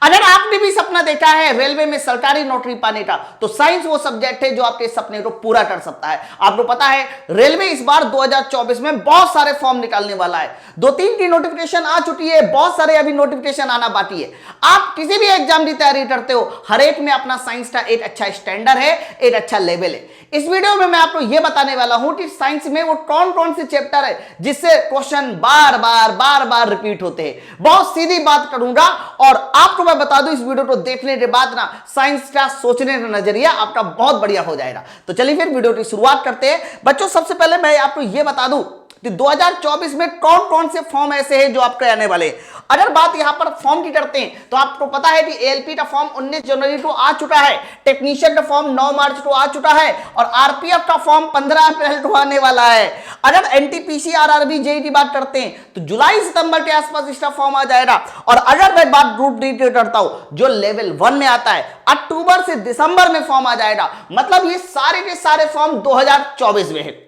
अगर आपने भी सपना देखा है रेलवे में सरकारी नौकरी पाने का, तो साइंस वो सब्जेक्ट है जो आपके सपने को पूरा कर सकता है। आपको पता है रेलवे इस बार 2024 में बहुत सारे फॉर्म निकालने वाला है। 2-3 की नोटिफिकेशन आ चुकी है, बहुत सारे अभी नोटिफिकेशन आना बाकी है। आप किसी भी एग्जाम की तैयारी करते हो, हर एक में अपना साइंस का एक अच्छा स्टैंडर्ड है, एक अच्छा लेवल है। इस वीडियो में मैं आपको यह बताने वाला हूं कि साइंस में वो कौन कौन से चैप्टर है जिससे क्वेश्चन बार बार रिपीट होते हैं। बहुत सीधी बात करूंगा और आपको मैं बता दूं, इस वीडियो को देखने के बाद ना साइंस का सोचने का नजरिया आपका बहुत बढ़िया हो जाएगा। तो चलिए फिर वीडियो की शुरुआत करते हैं। बच्चों, सबसे पहले मैं आपको यह बता दूं कि 2024 में कौन कौन से फॉर्म ऐसे हैं जो आपके आने वाले हैं। अगर बात यहां पर फॉर्म की करते हैं तो आपको पता है कि एएलपी का फॉर्म 19 जनवरी को आ चुका है, टेक्नीशियन का फॉर्म 9 मार्च को आ चुका है और आरपीएफ का फॉर्म 15 अप्रैल को आने वाला है। अगर एनटीपीसी आरआरबी जेईई की बात करते हैं तो जुलाई सितंबर के आसपास इसका फॉर्म आ जाएगा। और अगर मैं बात ग्रुप डी की करता हूं जो लेवल 1 में आता है, अक्टूबर से दिसंबर में फॉर्म आ जाएगा। मतलब ये सारे के सारे फॉर्म 2024 में है।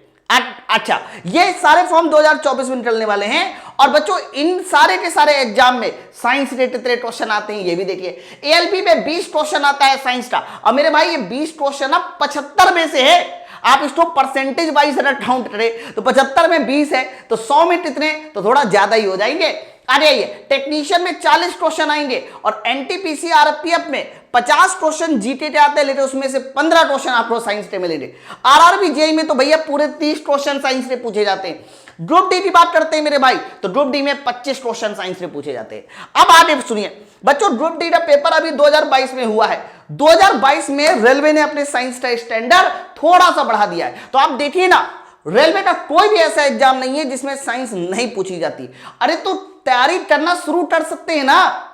अच्छा, ये सारे फॉर्म 2024 में निकलने वाले हैं। और बच्चों, इन सारे के सारे एग्जाम में साइंस से कितने क्वेश्चन आते हैं ये भी देखिए। एएलपी में 20 क्वेश्चन आता है साइंस का, और मेरे भाई ये 20 क्वेश्चन अब 75 में से है। आप इसको परसेंटेज वाइज अगर काउंट करें तो 75 में 20 है तो 100 में कितने, तो थोड़ा ज्यादा ही हो जाएंगे। आ जाइए, टेक्नीशियन में 40 क्वेश्चन आएंगे और एनटीपीसी आरपीएफ में 50 क्वेश्चन जीके के आते हैं, लेकिन उसमें से 15 क्वेश्चन आपको साइंस के मिलेंगे। आरआरबी जेईई में तो भैया पूरे 30 क्वेश्चन साइंस से पूछे जाते हैं। ग्रुप डी की बात करते हैं मेरे भाई, तो ग्रुप डी में 25 क्वेश्चन साइंस से पूछे जाते हैं। अब आगे सुनिए बच्चों, ग्रुप डी का पेपर अभी 2022 में हुआ है। 2022 में रेलवे ने अपने साइंस का स्टैंडर्ड थोड़ा सा बढ़ा दिया है। तो आप देखिए ना, रेलवे का कोई भी ऐसा एग्जाम नहीं है जिसमें साइंस नहीं पूछी जाती। अरे तो तैयारी करना शुरू कर सकते हैं ना।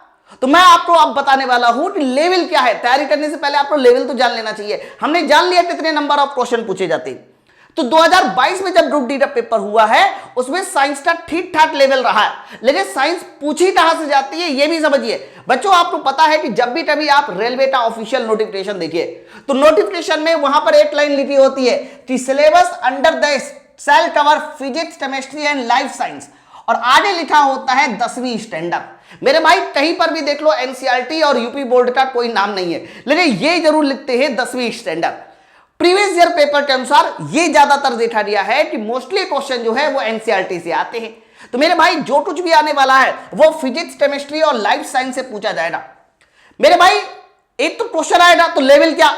तो मैं आपको अब बताने वाला हूं कि लेवल क्या है। तैयारी करने से पहले आपको लेवल तो जान लेना चाहिए। हमने जान लिया कितने नंबर ऑफ क्वेश्चन पूछे जाते हैं। तो 2022 में जब ग्रुप डी का पेपर हुआ है उसमें साइंस का ठीक ठाक लेवल रहा है, लेकिन साइंस पूछी कहां से जाती है ये भी समझिए। बच्चों, आपको पता है कि जब भी कभी आप रेलवे का ऑफिशियल नोटिफिकेशन देखिए तो नोटिफिकेशन में वहां पर एक लाइन लिखी होती है कि syllabus under the cell cover physics, chemistry and life science, और आगे लिखा होता है 10वीं स्टैंडर्ड। मेरे भाई कहीं पर भी देख लो एनसीईआरटी और यूपी बोर्ड का कोई नाम नहीं है, लेकिन ये जरूर लिखते हैं 10वीं स्टैंडर्ड। प्रीवियस ईयर पेपर के अनुसार ये ज्यादातर देखा गया है कि मोस्टली क्वेश्चन जो है वो एनसीईआरटी से आते हैं। तो मेरे भाई जो कुछ भी आने वाला है वो फिजिक्स, केमिस्ट्री और लाइफ साइंस से पूछा जाएगा। मेरे भाई एक तो क्वेश्चन आएगा, तो लेवल क्या,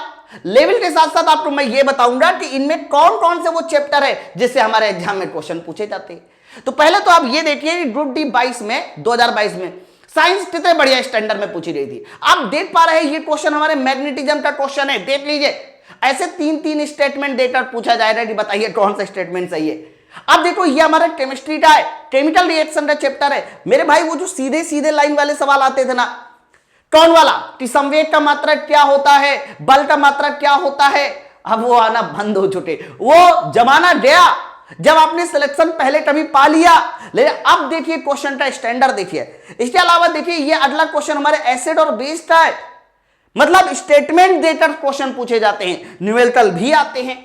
लेवल के साथ साथ आपको मैं ये बताऊंगा कि इनमें कौन कौन से वो चैप्टर है जिससे हमारे एग्जाम में क्वेश्चन पूछे जाते हैं। तो पहले तो आप ये देखिए कि ग्रुप डी 2022 में साइंस कितने बढ़िया स्टैंडर्ड में पूछी गई थी। आप देख पा रहे हैं ये क्वेश्चन हमारे मैग्नेटिज्म का क्वेश्चन है, देख लीजिए। ऐसे 3-3 स्टेटमेंट देकर पूछा जाएगा कि बताइए कौन सा स्टेटमेंट सही है। अब देखो ये हमारा केमिस्ट्री का है, केमिकल रिएक्शन का चैप्टर है। मेरे भाई वो जो सीधे सीधे लाइन वाले सवाल आते थे ना, कौन वाला कि संवेग का मात्रक क्या होता है, बल का मात्रक क्या होता है, अब वो आना बंद हो चुके। वो जमाना गया जब आपने सिलेक्शन पहले कभी पा लिया। लेकिन अब देखिए क्वेश्चन का स्टैंडर्ड देखिए। इसके अलावा देखिए ये अगला क्वेश्चन हमारे एसिड और बेस का है, मतलब स्टेटमेंट देकर क्वेश्चन पूछे जाते हैं, न्यूमेरिकल भी आते हैं।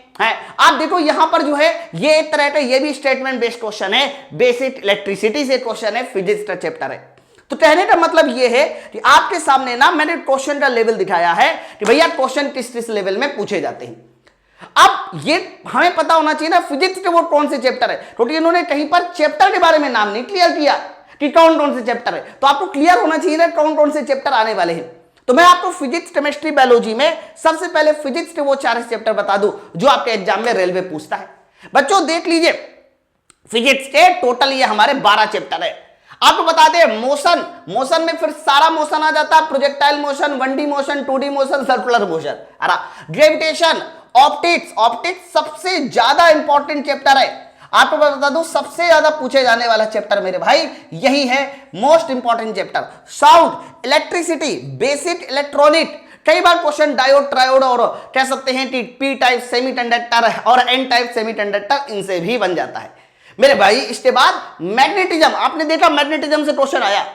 आप देखो यहां पर जो है ये एक तरह का ये भी स्टेटमेंट बेस्ड क्वेश्चन है, बेसिक इलेक्ट्रिसिटी से क्वेश्चन है, फिजिक्स का चैप्टर है। तो कहने का मतलब ये है कि आपके सामने ना मैंने क्वेश्चन का लेवल दिखाया है कि भैया क्वेश्चन किस किस लेवल में पूछे जाते हैं। अब ये हमें पता होना चाहिए ना फिजिक्स के वो कौन से चैप्टर है, क्योंकि इन्होंने कहीं पर चैप्टर के बारे में नाम नहीं क्लियर किया कि कौन कौन से चैप्टर है। तो आपको क्लियर होना चाहिए ना कौन कौन से चैप्टर आने वाले हैं। तो मैं आपको फिजिक्स, केमिस्ट्री, बायोलॉजी में सबसे पहले फिजिक्स के वो 4 चैप्टर बता दूं जो आपके एग्जाम में रेलवे पूछता है। बच्चों देख लीजिए, फिजिक्स के टोटल ये हमारे 12 चैप्टर है। आपको बता दें मोशन में फिर सारा मोशन आ जाता है, projectile motion, 1D motion, 2D motion, circular motion. Gravitation, optics सबसे ज्यादा इंपॉर्टेंट चैप्टर है। आपको बता दूं सबसे ज्यादा पूछे जाने वाला चैप्टर मेरे भाई यही है, most important chapter. Sound, electricity, basic electronic, कई बार क्वेश्चन डायोड, ट्रायोड और कह सकते हैं कि पी टाइप सेमीकंडक्टर और एन टाइप सेमीकंडक्टर इनसे भी बन जाता है मेरे भाई। इसके बाद मैग्नेटिज्म, आपने देखा मैग्नेटिज्म से क्वेश्चन आया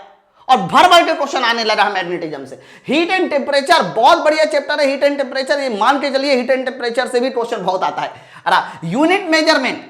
और भर भर के क्वेश्चन आने लगा मैग्नेटिज्म से। हीट एंड टेम्परेचर बहुत बढ़िया चैप्टर है, हीट एंड टेम्परेचर, ये मान के चलिए हीट एंड टेम्परेचर से भी क्वेश्चन बहुत आता है। Unit measurement,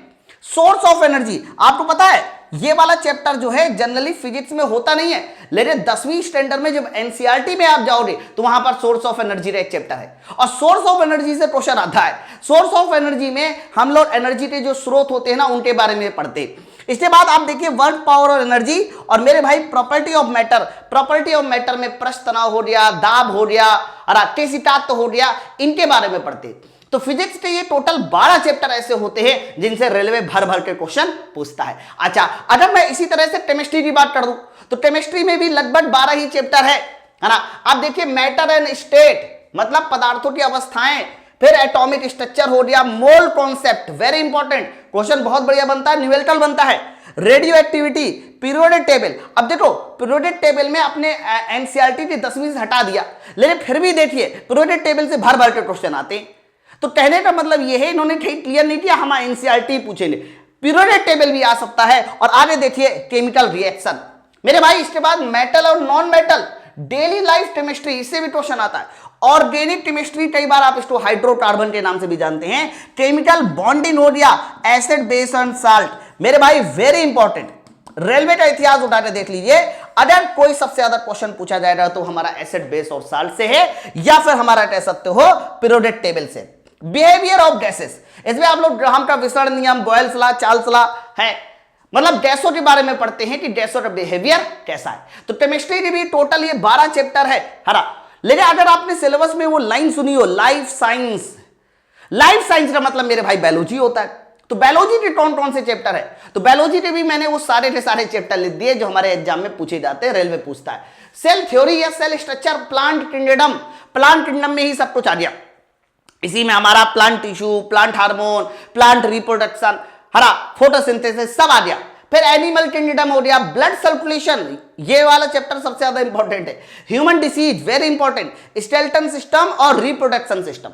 source of energy, आपको पता है ये वाला चैप्टर जो है जनरली फिजिक्स में होता नहीं है, लेकिन 10वीं स्टैंडर्ड में जब एनसीईआरटी में आप जाओगे तो वहां पर सोर्स ऑफ एनर्जी का एक चैप्टर है, और सोर्स ऑफ एनर्जी से क्वेश्चन आता है। सोर्स ऑफ एनर्जी में हम लोग एनर्जी के जो स्रोत होते हैं ना उनके बारे में पढ़ते हैं। इसके बाद आप देखिए वर्क, पावर और एनर्जी, और मेरे भाई property of matter. Property of matter में पृष्ठ तनाव हो गया, दाब हो गया, अकेसितात्व हो गया, इनके बारे में पढ़ते। तो फिजिक्स के ये टोटल 12 चैप्टर ऐसे होते हैं जिनसे रेलवे भर भर के क्वेश्चन पूछता है। अच्छा, अगर मैं इसी तरह से केमिस्ट्री की बात कर दूं तो केमिस्ट्री में भी लगभग 12 ही चैप्टर है ना। आप देखिए मैटर एंड स्टेट मतलब पदार्थों की अवस्थाएं, फिर एटॉमिक स्ट्रक्चर हो गया, mole concept, very important question, बहुत बढ़िया बनता है, न्यूमेरिकल बनता है, रेडियो एक्टिविटी, पीरियोडिक टेबल। अब देखो पीरियोडिक टेबल में अपने एनसीईआरटी की 10वीं से हटा दिया, लेकिन फिर भी देखिए पीरियोडिक टेबल से भर भर के क्वेश्चन आते हैं। तो कहने का मतलब यह है इन्होंने ठीक क्लियर नहीं किया हम एनसीईआरटी पूछेंगे, पीरियोडिक टेबल भी आ सकता है। और आगे देखिए केमिकल रिएक्शन मेरे भाई। इसके बाद मेटल और non metal, daily life chemistry, इससे भी क्वेश्चन आता है। ऑर्गेनिक केमिस्ट्री, कई बार आप इसको हाइड्रोकार्बन के नाम से भी जानते हैं। केमिकल बॉन्डिंग हो गया, एसिड बेस एंड साल्ट, मेरे भाई वेरी इंपॉर्टेंट। रेलवे का इतिहास उठाकर देख लीजिए, अगर कोई सबसे ज्यादा क्वेश्चन पूछा जाएगा तो हमारा एसिड बेस और साल्ट से है, या फिर हमारा कह सकते हो पीरियोडिक टेबल से। बिहेवियर ऑफ गैसेस, इसमें आप लोग ग्राहम का विसरण नियम, बॉयल्स लॉ, चार्ल्स लॉ है, मतलब गैसों के बारे में पढ़ते हैं कि गैसों का बिहेवियर कैसा है। तो केमिस्ट्री की भी टोटल ये 12 चैप्टर है हरा। लेकिन अगर आपने सिलेबस में वो लाइन सुनी हो लाइफ साइंस, लाइफ साइंस का मतलब मेरे भाई बायोलॉजी होता है। तो बायोलॉजी के कौन कौन से चैप्टर है, तो बायोलॉजी के भी मैंने वो सारे के सारे चैप्टर लिख दिए जो हमारे एग्जाम में पूछे जाते हैं, रेलवे पूछता है। सेल थ्योरी या cell structure, plant kingdom, plant kingdom में ही सब कुछ आ गया। इसी में हमारा plant tissue, plant hormone, plant reproduction, हरा फोटोसिंथेसिस सब आ गया। फिर एनिमल किंगडम हो गया, ब्लड सर्कुलेशन, ये वाला चैप्टर सबसे ज्यादा इंपॉर्टेंट है। Human disease very important, skeleton system और reproduction system.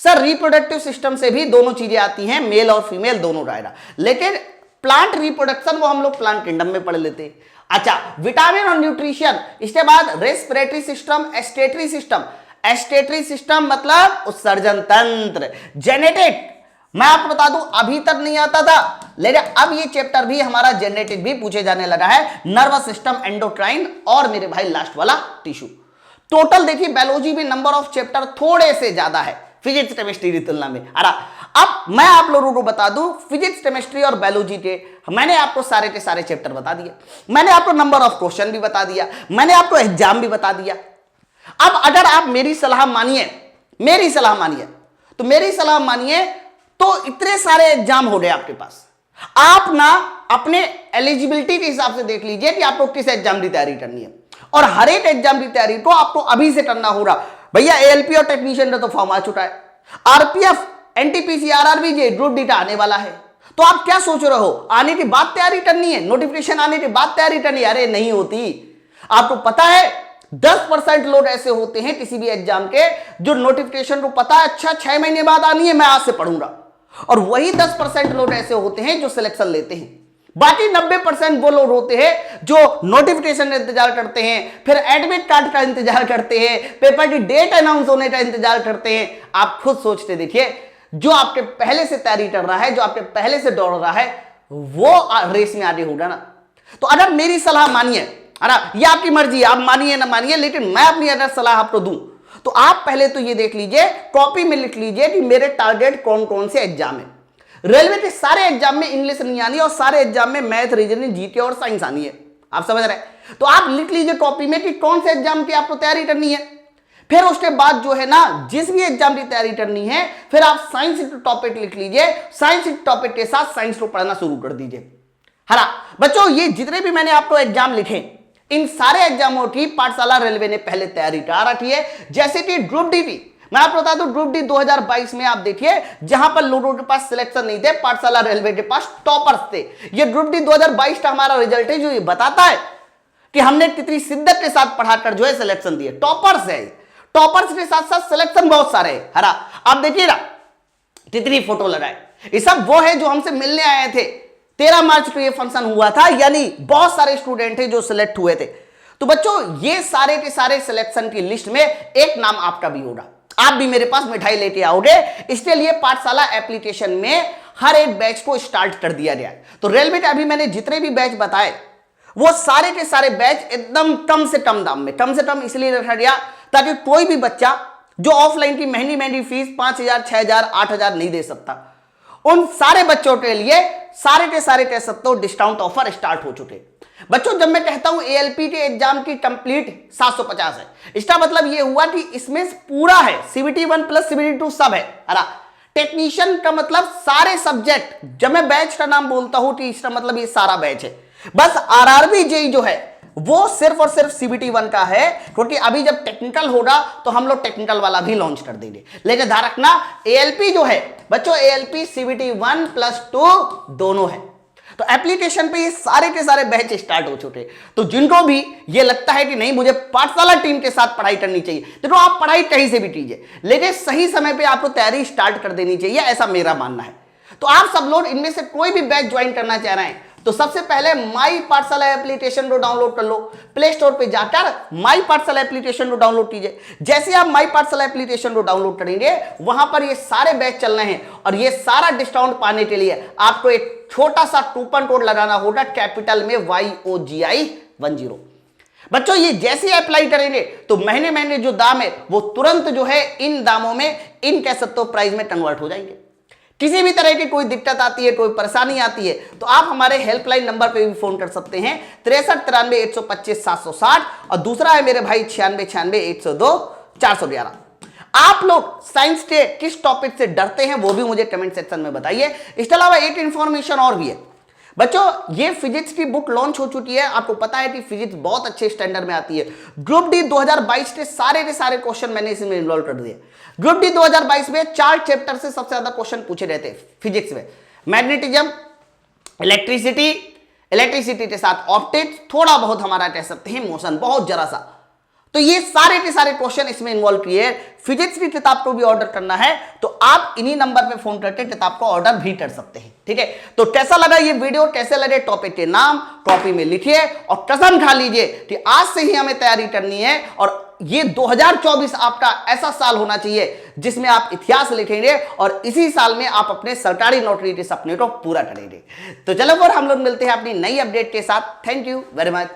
Sir reproductive system से भी दोनों चीजें आती हैं, मेल और फीमेल दोनों रहेगा, लेकिन प्लांट रिप्रोडक्शन वो हम लोग प्लांट किंगडम में पढ़ लेते हैं। अच्छा, विटामिन और न्यूट्रिशन, इसके बाद रेस्पिरेटरी सिस्टम, एस्टेटरी सिस्टम। एस्टेटरी सिस्टम मतलब उत्सर्जन तंत्र, जेनेटिक, मैं आपको बता दूं अभी तक नहीं आता था, लेकिन अब ये चैप्टर भी हमारा जेनेटिक भी पूछे जाने लगा है। नर्वस सिस्टम, एंडोक्राइन और मेरे भाई लास्ट वाला टिश्यू। टोटल देखिए बायोलॉजी में नंबर ऑफ चैप्टर थोड़े से ज्यादा है फिजिक्स केमिस्ट्री की तुलना में। अब मैं आप लोगों को बता दूं फिजिक्स केमिस्ट्री और बायोलॉजी के मैंने आपको सारे के सारे चैप्टर बता दिए, मैंने आपको नंबर ऑफ क्वेश्चन भी बता दिया, मैंने आपको एग्जाम भी बता दिया। अब अगर आप मेरी सलाह मानिए, मेरी सलाह मानिए, तो मेरी सलाह मानिए तो इतने सारे एग्जाम हो गए आपके पास, आप ना अपने एलिजिबिलिटी के हिसाब से देख लीजिए कि आपको किस एग्जाम की तैयारी करनी है, और हर एक एग्जाम की तैयारी को आपको अभी से करना होगा। भैया एएलपी और टेक्नीशियन का तो फॉर्म आ चुका है, RPF, NTPC, RRB, group D का आने वाला है। तो आप क्या सोच रहे हो, आने के बाद तैयारी करनी है, नोटिफिकेशन आने के बाद तैयारी करनी है? अरे नहीं होती। आपको पता है 10% लोग ऐसे होते हैं किसी भी एग्जाम के जो नोटिफिकेशन को पता है अच्छा 6 महीने बाद आनी है, मैं आज से पढ़ूंगा, और वही 10% लोग ऐसे होते हैं जो सिलेक्शन लेते हैं। बाकी 90% वो लोग होते हैं जो नोटिफिकेशन का इंतजार करते हैं, फिर एडमिट कार्ड का इंतजार करते हैं, पेपर की डेट अनाउंस होने का इंतजार करते हैं। आप खुद सोचते देखिए, जो आपके पहले से तैयारी कर रहा है, जो आपके पहले से दौड़ रहा है, वो रेस में आगे होगा ना। तो अगर मेरी सलाह मानिए, है ना, ये आपकी मर्जी, आप मानिए ना मानिए, लेकिन मैं अपनी अगर सलाह आपको दूं तो आप पहले तो ये देख लीजिए, कॉपी में लिख लीजिए कि मेरे टारगेट कौन कौन से एग्जाम है। रेलवे के सारे एग्जाम में इंग्लिश नहीं आनी है, और सारे एग्जाम में मैथ, रीजनिंग, जीके और साइंस आनी है। आप समझ रहे हैं? तो आप लिख लीजिए कॉपी में कि कौन से एग्जाम की आपको तैयारी करनी है। फिर उसके बाद जो है ना, जिस भी एग्जाम की तैयारी करनी है, फिर आप साइंस टॉपिक लिख लीजिए, साइंस टॉपिक के साथ साइंस को पढ़ना शुरू कर दीजिए। हरा बच्चों, ये जितने भी मैंने आपको एग्जाम लिखे, इन सारे एग्जामों की पाठशाला रेलवे ने पहले तैयारी करा रखी है। जैसे कि ग्रुप डी की मैं आपको बता दूं, ग्रुप डी 2022 में आप देखिए, जहां पर लोगों के पास सिलेक्शन नहीं थे, पाठशाला रेलवे के पास टॉपर्स थे। ये ग्रुप डी 2022 का हमारा रिजल्ट है जो ये बताता है कि हमने कितनी शिद्दत के साथ पढ़ाकर जो है सिलेक्शन दिए। टॉपर्स है, टॉपर्स के साथ साथ सिलेक्शन बहुत सारे है। हरा आप देखिए ना, कितनी फोटो लगाए, ये सब वो है जो हमसे मिलने आए थे। 13 मार्च को ये फंक्शन हुआ था, यानी बहुत सारे स्टूडेंट थे जो सिलेक्ट हुए थे। तो बच्चों, ये सारे के सारे सिलेक्शन की लिस्ट में एक नाम आपका भी होगा, आप भी मेरे पास मिठाई लेके आओगे। इसके लिए पाठशाला एप्लीकेशन में हर एक बैच को स्टार्ट कर दिया गया है। तो रेलवे के अभी मैंने जितने भी बैच बताए वो सारे के सारे बैच एकदम कम से कम दाम में, कम से कम इसलिए रखा गया ताकि कोई भी बच्चा जो ऑफलाइन की महंगी महंगी फीस 5,000, 6,000, 8,000 नहीं दे सकता, उन सारे बच्चों के लिए सारे के सारे कह सकते हो डिस्काउंट ऑफर स्टार्ट हो चुके। बच्चों जब मैं कहता हूं एएलपी के एग्जाम की कंप्लीट 750 है, इसका मतलब यह हुआ कि इसमें पूरा है, CBT 1 प्लस CBT 2 सब है। टेक्नीशियन का मतलब सारे सब्जेक्ट, जब मैं बैच का नाम बोलता हूं तो इसका मतलब ये सारा बैच है। बस आरआरबी जेई जो है वो सिर्फ और सिर्फ CBT 1 का है, क्योंकि अभी जब टेक्निकल होगा तो हम लोग टेक्निकल वाला भी लॉन्च कर देंगे। लेकिन ध्यान रखना एएलपी जो है बच्चों, एएलपी CBT 1 प्लस 2 दोनों है। तो एप्लीकेशन पे ये सारे के सारे बैच स्टार्ट हो चुके। तो जिनको भी ये लगता है कि नहीं मुझे पाठशाला टीम के साथ पढ़ाई करनी चाहिए, देखो आप पढ़ाई कहीं से भी कीजिए, लेकिन सही समय पे आपको तैयारी स्टार्ट कर देनी चाहिए, ऐसा मेरा मानना है। तो आप सब लोग इनमें से कोई भी बैच ज्वाइन करना चाह रहे हैं तो सबसे पहले माई पाठशाला एप्लीकेशन को डाउनलोड कर लो। प्ले स्टोर पे जाकर माई पाठशाला एप्लीकेशन को डाउनलोड कीजिए। जैसे आप माई पाठशाला एप्लीकेशन को डाउनलोड करेंगे वहां पर ये सारे बैच चल रहे हैं, और ये सारा डिस्काउंट पाने के लिए आपको एक छोटा सा कूपन कोड लगाना होगा, कैपिटल में YOGI10। बच्चों ये जैसे अप्लाई करेंगे तो महीने महीने जो दाम है वो तुरंत जो है इन दामों में, इन कह सकते हो प्राइस में कन्वर्ट हो जाएंगे। किसी भी तरह की कोई दिक्कत आती है, कोई परेशानी आती है तो आप हमारे हेल्पलाइन नंबर पे भी फोन कर सकते हैं 6393-125-760, और दूसरा है मेरे भाई 9696-102-411। आप लोग साइंस के किस टॉपिक से डरते हैं वो भी मुझे कमेंट सेक्शन में बताइए। इसके अलावा एक इंफॉर्मेशन और भी है बच्चों, ये फिजिक्स की बुक लॉन्च हो चुकी है। आपको पता है कि फिजिक्स बहुत अच्छे स्टैंडर्ड में आती है। ग्रुप डी 2022 के सारे क्वेश्चन मैंने इसमें इन्वॉल्व कर दिए। ग्रुप डी 2022 में 4 चैप्टर से सबसे ज्यादा क्वेश्चन पूछे रहते हैं फिजिक्स में, मैग्नेटिज्म, इलेक्ट्रिसिटी के साथ ऑप्टिक्स, थोड़ा बहुत हमारा कह सकते हैं मोशन, बहुत जरा सा। तो ये सारे के सारे क्वेश्चन इसमें इन्वॉल्व किए। फिजिक्स की किताब को भी ऑर्डर करना है तो आप इन्हीं नंबर पे फोन करके किताब को ऑर्डर भी कर सकते हैं, ठीक है। तो कैसा लगा ये वीडियो, कैसे लगे, टॉपिक के नाम कॉपी में लिखिए और कसम खा लीजिए कि आज से ही हमें तैयारी करनी है, और ये 2024 आपका ऐसा साल होना चाहिए जिसमें आप इतिहास लिखेंगे और इसी साल में आप अपने सरकारी नौकरी के सपने को पूरा करेंगे। तो चलो फिर हम लोग मिलते हैं अपनी नई अपडेट के साथ। Thank you very much.